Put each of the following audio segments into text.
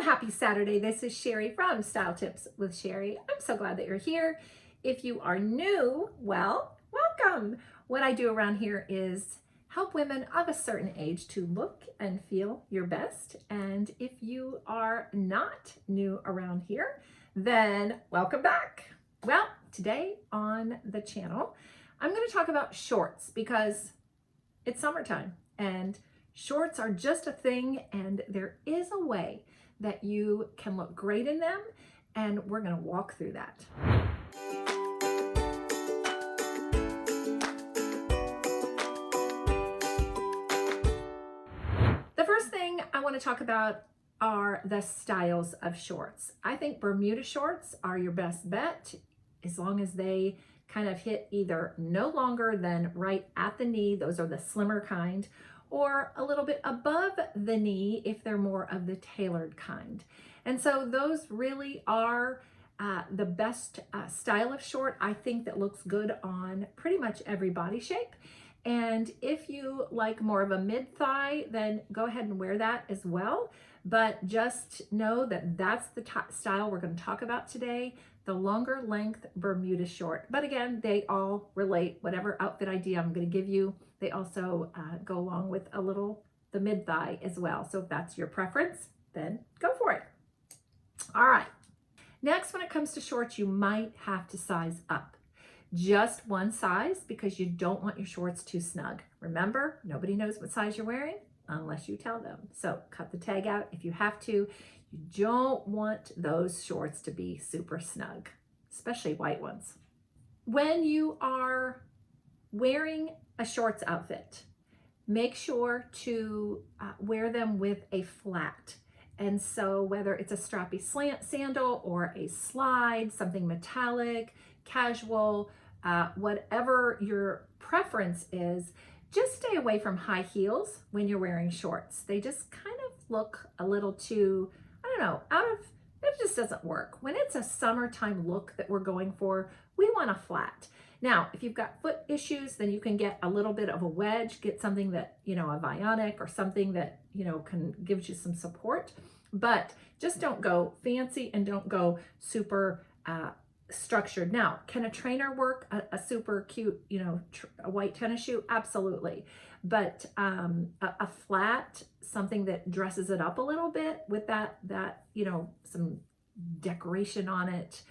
happy Saturday. This is Sherry from Style Tips with Sherry. I'm so glad that you're here. If you are new, well, welcome. What I do around here is help women of a certain age to look and feel your best. And if you are not new around here, then welcome back. Well, today on the channel, I'm going to talk about shorts because it's summertime and shorts are just a thing, and there is a way that you can look great in them, and we're going to walk through that. The first thing I want to talk about are the styles of shorts. I think Bermuda shorts are your best bet as long as they kind of hit either no longer than right at the knee, those are the slimmer kind, or a little bit above the knee if they're more of the tailored kind. And so those really are the best style of short, I think, that looks good on pretty much every body shape. And if you like more of a mid-thigh, then go ahead and wear that as well. But just know that that's the style we're going to talk about today, the longer length Bermuda short. But again, they all relate. Whatever outfit idea I'm going to give you, they also go along with the mid-thigh as well. So if that's your preference, then go for it. All right. Next, when it comes to shorts, you might have to size up. Just one size because you don't want your shorts too snug. Remember, nobody knows what size you're wearing unless you tell them. So cut the tag out if you have to. You don't want those shorts to be super snug, especially white ones. When you are wearing a shorts outfit, make sure to wear them with a flat. And so whether it's a strappy slant sandal or a slide, something metallic, casual, whatever your preference is, just stay away from high heels when you're wearing shorts. They just kind of look a little too, I don't know, it just doesn't work. When it's a summertime look that we're going for, we want a flat. Now, if you've got foot issues, then you can get a little bit of a wedge, get something that, a Vionic or something that, gives you some support, but just don't go fancy and don't go super structured. Now, can a trainer work? A super cute, a white tennis shoe? Absolutely. But a flat, something that dresses it up a little bit with that some decoration on it,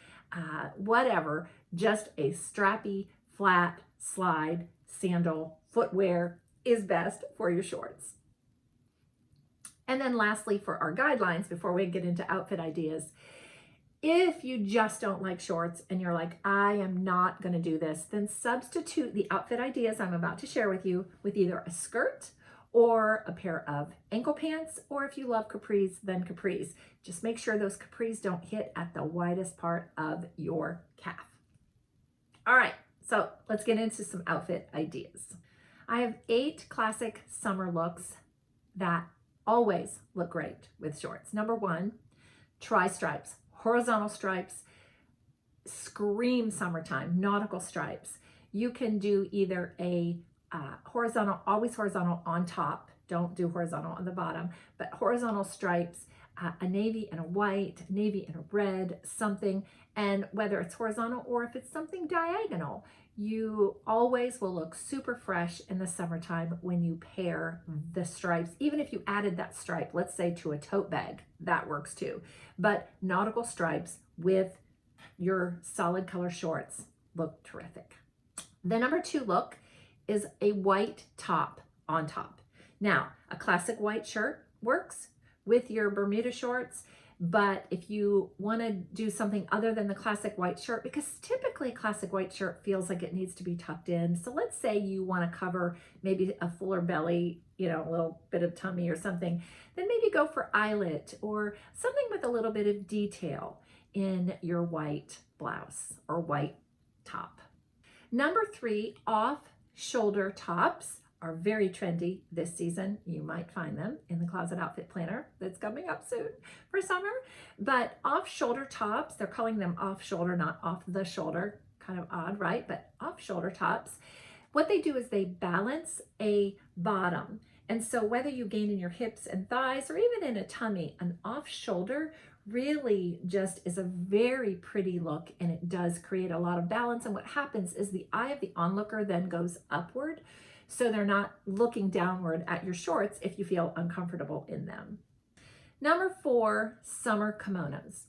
whatever, just a strappy, flat, slide, sandal, footwear is best for your shorts. And then lastly, for our guidelines, before we get into outfit ideas, if you just don't like shorts and you're like, I am not going to do this, then substitute the outfit ideas I'm about to share with you with either a skirt or a pair of ankle pants, or if you love capris, then capris. Just make sure those capris don't hit at the widest part of your calf. All right, so let's get into some outfit ideas. I have 8 classic summer looks that always look great with shorts. Number 1, tri-stripes. Horizontal stripes scream summertime. Nautical stripes. You can do either a horizontal, always horizontal on top. Don't do horizontal on the bottom, but horizontal stripes, a navy and a white, navy and a red, something. And whether it's horizontal or if it's something diagonal, you always will look super fresh in the summertime when you pair the stripes. Even if you added that stripe, let's say to a tote bag, that works too. But nautical stripes with your solid color shorts look terrific. The number 2 look is a white top on top. Now, a classic white shirt works with your Bermuda shorts, but if you want to do something other than the classic white shirt, because typically a classic white shirt feels like it needs to be tucked in. So let's say you want to cover maybe a fuller belly, a little bit of tummy or something, then maybe go for eyelet or something with a little bit of detail in your white blouse or white top. Number 3, off-shoulder tops are very trendy this season. You might find them in the Closet Outfit Planner that's coming up soon for summer. But off-shoulder tops, they're calling them off-shoulder, not off the shoulder. Kind of odd, right? But off-shoulder tops, what they do is they balance a bottom. And so whether you gain in your hips and thighs or even in a tummy, an off shoulder really just is a very pretty look, and it does create a lot of balance. And what happens is the eye of the onlooker then goes upward, so they're not looking downward at your shorts if you feel uncomfortable in them. Number 4, summer kimonos.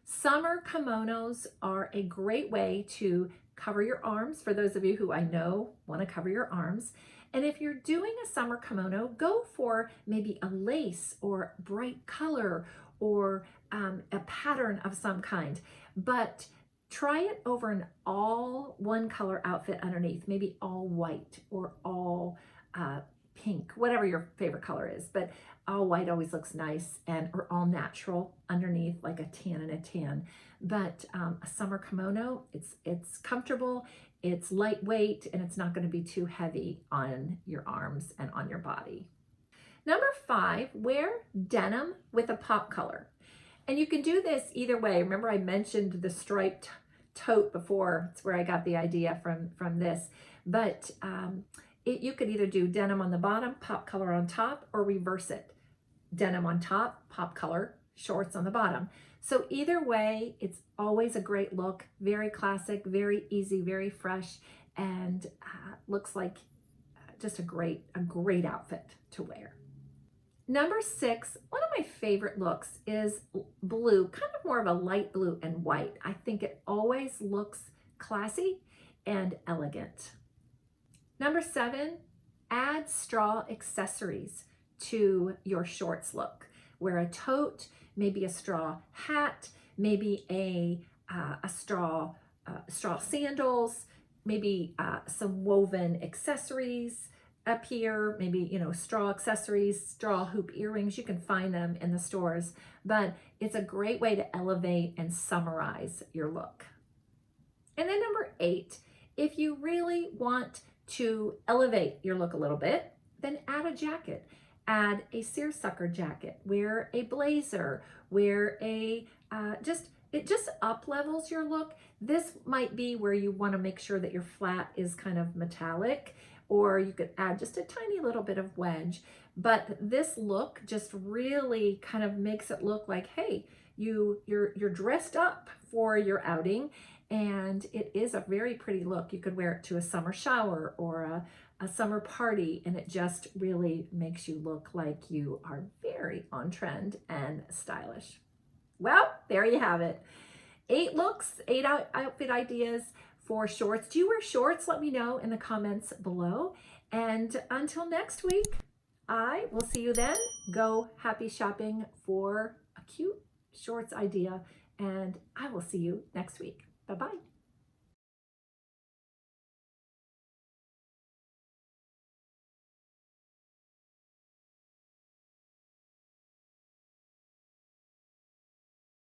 Summer kimonos are a great way to cover your arms, for those of you who I know want to cover your arms. And if you're doing a summer kimono, go for maybe a lace or bright color or a pattern of some kind, but try it over an all one color outfit underneath, maybe all white or all pink, whatever your favorite color is, but all white always looks nice, and or all natural underneath, like a tan and a tan. But a summer kimono, it's comfortable, it's lightweight, and it's not going to be too heavy on your arms and on your body. Number 5, wear denim with a pop color. And you can do this either way. Remember I mentioned the striped tote before. It's where I got the idea from this. But you could either do denim on the bottom, pop color on top, or reverse it. Denim on top, pop color, shorts on the bottom. So either way, it's always a great look. Very classic, very easy, very fresh, and looks like just a great outfit to wear. Number 6, one of my favorite looks is blue, kind of more of a light blue and white. I think it always looks classy and elegant. Number 7, add straw accessories to your shorts look. Wear a tote, maybe a straw hat, maybe a straw sandals, maybe some woven accessories up here, maybe, straw accessories, straw hoop earrings. You can find them in the stores, but it's a great way to elevate and summarize your look. And then number 8, if you really want to elevate your look a little bit, then add a jacket. Add a seersucker jacket, wear a blazer, wear a, it just up levels your look. This might be where you want to make sure that your flat is kind of metallic, or you could add just a tiny little bit of wedge. But this look just really kind of makes it look like, hey, you're dressed up for your outing, and it is a very pretty look. You could wear it to a summer shower or a summer party, and it just really makes you look like you are very on trend and stylish. Well, there you have it. 8 looks, 8 outfit ideas for shorts. Do you wear shorts? Let me know in the comments below. And until next week, I will see you then. Go happy shopping for a cute shorts idea, and I will see you next week. Bye-bye.